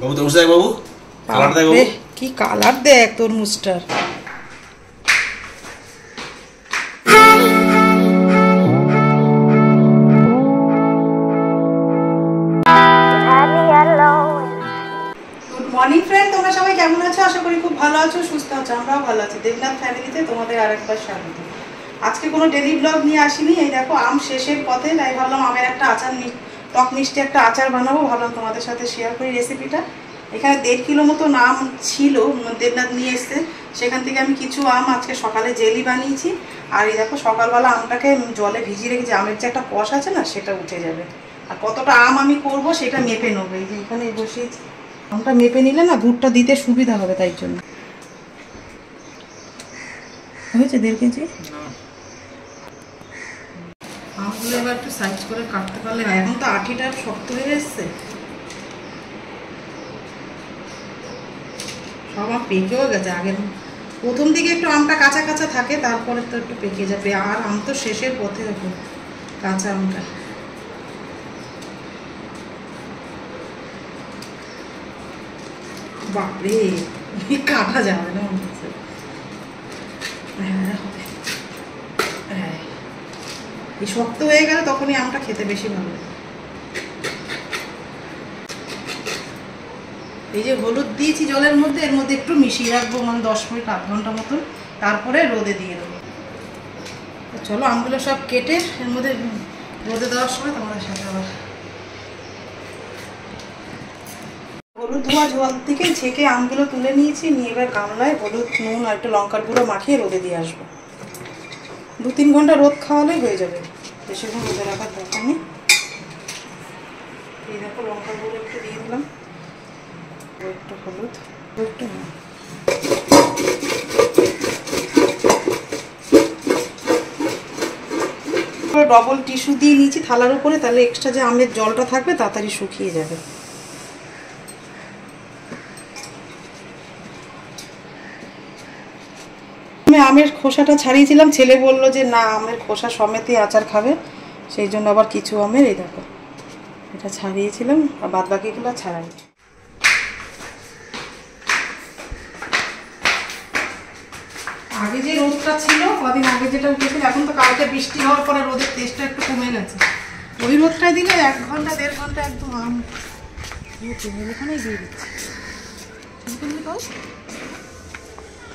বাবু তরমুজ দেখ বাবু, কালার দেখ বাবু, কি কালার দেখ তরমুজটার। মর্নিং ফ্রেন্ড, তোমরা সবাই কেমন আছো? আশা করি খুব ভালো আছো, সুস্থ আছো। আমরাও ভালো আছি। দেবনাথ ফ্যামিলিতে তোমাদের আরেকবার স্বাগত। আজকে কোনো ডেলি ব্লগ নিয়ে আসিনি। এই দেখো আম শেষের পথে, তাই ভাবলাম আমের একটা আচার, টক মিষ্টি একটা আচার বানাবো। ভাবলাম তোমাদের সাথে শেয়ার করি রেসিপিটা। এখানে 1.5 কিলো মতো আম ছিল, দেবনাথ নিয়ে এসছে। সেখান থেকে আমি কিছু আম আজকে সকালে জেলি বানিয়েছি। আর এই দেখো সকালবেলা আমটাকে জলে ভিজিয়ে রেখেছি। আমের যে একটা কষ আছে না, সেটা উঠে যাবে। আর কতটা আম আমি করব সেটা মেপে নেবো। এই যে এখানে বসিয়েছি, আমটা মেপে নিলে না দুধটা দিতে সুবিধা হবে, তাই জন্য। হয়েছে 1.5 কেজি আমগুলো এবার একটু সাইজ করে কাটতে পারলে হয়। এখন তো আঠিটা শক্ত হয়ে এসছে, সব আম পেকেও গেছে। আগের প্রথম দিকে একটু আমটা কাঁচা কাঁচা থাকে, তারপরে তো একটু পেকে যাবে। আর আম তো শেষের পথে এখন কাঁচা আমটা। বাপরে, কাটা যাবে না মনে হচ্ছে। হ্যাঁ, এই শক্ত হয়ে গেলে তখনই আমটা খেতে বেশি ভালো। এই যে হলুদ দিয়েছি জলের মধ্যে, এর মধ্যে একটু মিশিয়ে রাখবো, মানে 10 মিনিট আধ ঘন্টা মতন, তারপরে রোদে দিয়ে দেবো। চলো আমগুলো সব কেটে এর মধ্যে রোদে দেওয়ার সময় তোমাদের সাথে আবার। হলুদ ধোয়া জল থেকে ছেঁকে আমগুলো তুলে নিয়েছি, নিয়ে এবার গামলায় হলুদ, নুন আর একটু লঙ্কার গুঁড়ো মাখিয়ে রোদে দিয়ে আসবো। 2-3 ঘন্টা রোদ খাওয়ালেই হয়ে যাবে, বেশিক্ষণ রোদে রাখার দরকার নেই। এই দেখো লঙ্কার গুঁড়ো একটু দিয়ে দিলাম, একটু হলুদ, একটু ডবল টিস্যু দিয়ে নিয়েছি থালার উপরে, তাহলে এক্সট্রা যে আমের জলটা থাকবে তাড়াতাড়ি শুকিয়ে যাবে। আমি আমের খোসাটা ছাড়িয়েছিলাম, ছেলে বললো যে না আমের খোসা সমেতই আচার খাবে, সেই জন্য আবার কিছু আমের এই দেখো এটা ছাড়িয়েছিলাম, আর বাদ বাকিগুলো ছাড়াই। আগে যে রোদটা ছিল কদিন আগে যেটা উঠেছিল, এখন তো কালকে বৃষ্টি হওয়ার পরে রোদের তেজটা একটু কমে গেছে। ওই রোদটাই দিলে 1 ঘন্টা 1.5 ঘন্টা একদম আম এখানেই দিয়ে দিচ্ছি।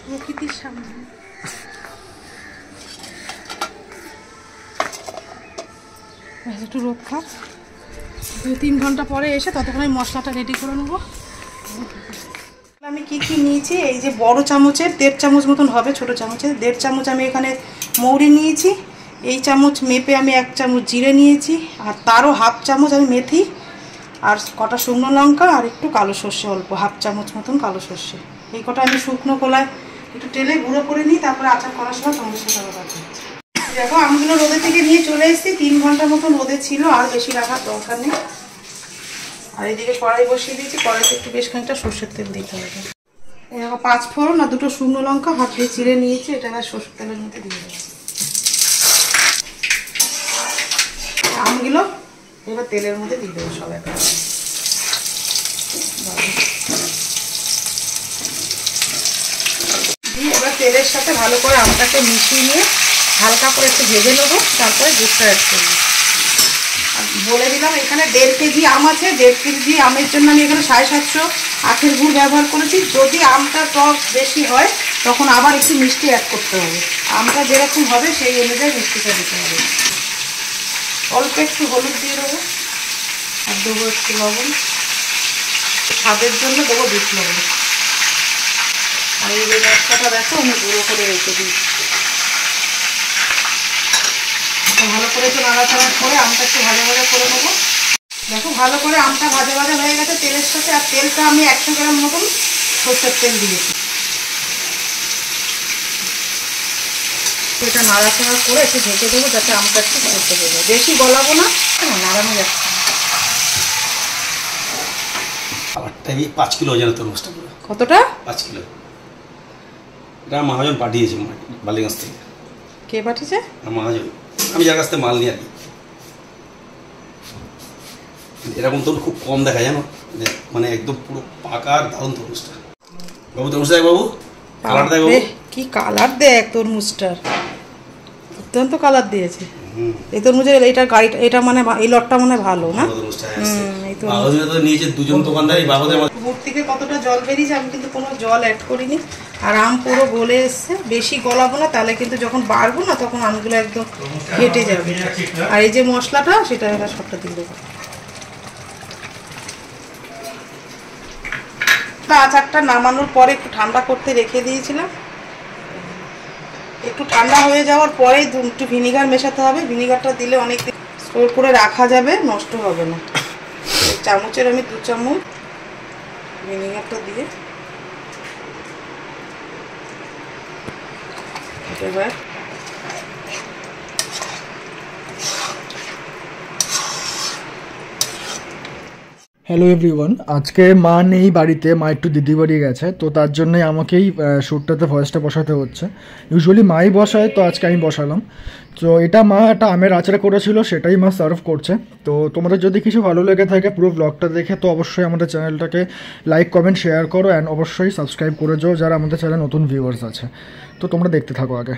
প্রকৃতির সামনে একটু রোদ খাক, 2-3 ঘন্টা পরে এসে ততক্ষণ আমি মশলাটা রেডি করে নেবো। আমি কি কি নিয়েছি, এই যে বড় চামচের 1.5 চামচ মতন হবে, ছোট চামচের 1.5 চামচ আমি এখানে মৌরি নিয়েছি। এই চামচ মেপে আমি 1 চামচ জিরে নিয়েছি, আর তারও 1/2 চামচ আমি মেথি, আর কটা শুকনো লঙ্কা, আর একটু কালো সর্ষে অল্প 1/2 চামচ মতন কালো সর্ষে। এই কটা আমি শুকনো কলায় একটু তেলে গুঁড়ো করে নিই, তারপরে আচার করার সময় তোমাদের সাথে আবার রাখা হচ্ছে। দেখো আমগুলো রোদে থেকে নিয়ে চলে এসেছি, 3 ঘন্টা মতন রোদে ছিল, আর বেশি রাখার দরকার নেই। আর এইদিকে কড়াই বসিয়ে দিয়েছি, কড়াইতে একটু বেশ খানিকটা সর্ষের তেল দিতে হবে। এরকম 5 ফোড়ন আর 2টো শুকনো লঙ্কা হাত দিয়ে চিড়ে নিয়েছি, এটা এবার সর্ষের তেলের মধ্যে দিয়ে দেবো। আমগুলো এবার তেলের মধ্যে দিয়ে দেবো সব একবার। দিয়ে এবার তেলের সাথে ভালো করে আমটাকে মিশিয়ে নিয়ে হালকা করে একটু ভেজে নেবো, তারপরে দুধটা অ্যাড করবো। আর বলে দিলাম এখানে 1.5 কেজি আম আছে। 1.5 কেজি আমের জন্য আমি এখানে 750 আখের গুড় ব্যবহার করেছি। যদি আমটা টক বেশি হয় তখন আবার একটু মিষ্টি অ্যাড করতে হবে। আমটা যেরকম হবে সেই অনুযায়ী মিষ্টিটা দিতে হবে। অল্প একটু হলুদ দিয়ে দেবো, আর দেবো একটু লবণ, স্বাদের জন্য দেবো বিট লবণ। আর এই যে মশলাটা দেখো আমি গুঁড়ো করে রেখে দিই। ভালো করে একটু নাড়াচাড়া করে আমটা একটু ভাজা ভাজা করে নেবো। দেখো ভালো করে আমটা ভাজা ভাজা হয়ে গেছে তেলের সাথে। আর তেলটা আমি 100 গ্রাম মতন সরষের তেল দিয়েছি। এটা নাড়াচাড়া করে একটু ঢেকে দেবো, যাতে আমটা একটু করতে দেবো। বেশি গলাবো না, নাড়ানো যাচ্ছে। 5 কিলো ওজন তরমুজটা। কতটা? 5 কিলো। এটা মহাজন পাঠিয়েছে বালিগঞ্জ থেকে। কে পাঠিয়েছে? মহাজন। আমি যার কাছ থেকে মাল নিয়ে আসি। এরকম তরমুজ খুব কম দেখা জানো, মানে একদম পুরো পাকা আর দারুণ তরমুজটা। বাবু তরমুজটা দেখ বাবু, কালারটা দেখ বাবু, কি কালার দেখ তরমুজটার, দুর্দান্ত কালার দিয়েছে। এই তরমুজের এইটা গাড়িটা, এটা মানে এই লটটা মানে ভালো না? নিয়েছে দুজন দোকানদার। মুখ থেকে কতটা জল বেরিয়েছে, আমি কিন্তু কোনো জল অ্যাড করিনি। আর আম পুরো গলে এসছে, বেশি গলাবো না, তাহলে কিন্তু যখন বাড়বো না তখন আমগুলো একদম ঘেটে যাবে। আর এই যে মশলাটা, সেটা এবার সবটা দিয়ে দেবো। আচারটা নামানোর পরে একটু ঠান্ডা করতে রেখে দিয়েছিলাম। একটু ঠান্ডা হয়ে যাওয়ার পরে একটু ভিনিগার মেশাতে হবে। ভিনিগারটা দিলে অনেক দিন স্টোর করে রাখা যাবে, নষ্ট হবে না। চামচের আমি 2 চামচ ভিনিগারটা দিয়ে এবার হ্যালো এভরিওয়ান, আজকে মা নেই বাড়িতে, মা একটু দিদি বাড়ি গেছে, তো তার জন্যে আমাকেই শ্যুটটাতে ভয়েসটা বসাতে হচ্ছে। ইউজুয়ালি মাই বসায়, তো আজকে আমি বসালাম। তো এটা মা একটা আমের আচার করেছিল, সেটাই মা সার্ভ করছে। তো তোমাদের যদি কিছু ভালো লেগে থাকে পুরো ব্লগটা দেখে, তো অবশ্যই আমাদের চ্যানেলটাকে লাইক কমেন্ট শেয়ার করো অ্যান্ড অবশ্যই সাবস্ক্রাইব করে যাও যারা আমাদের চ্যানেলে নতুন ভিউয়ার্স আছে। তো তোমরা দেখতে থাকো আগে।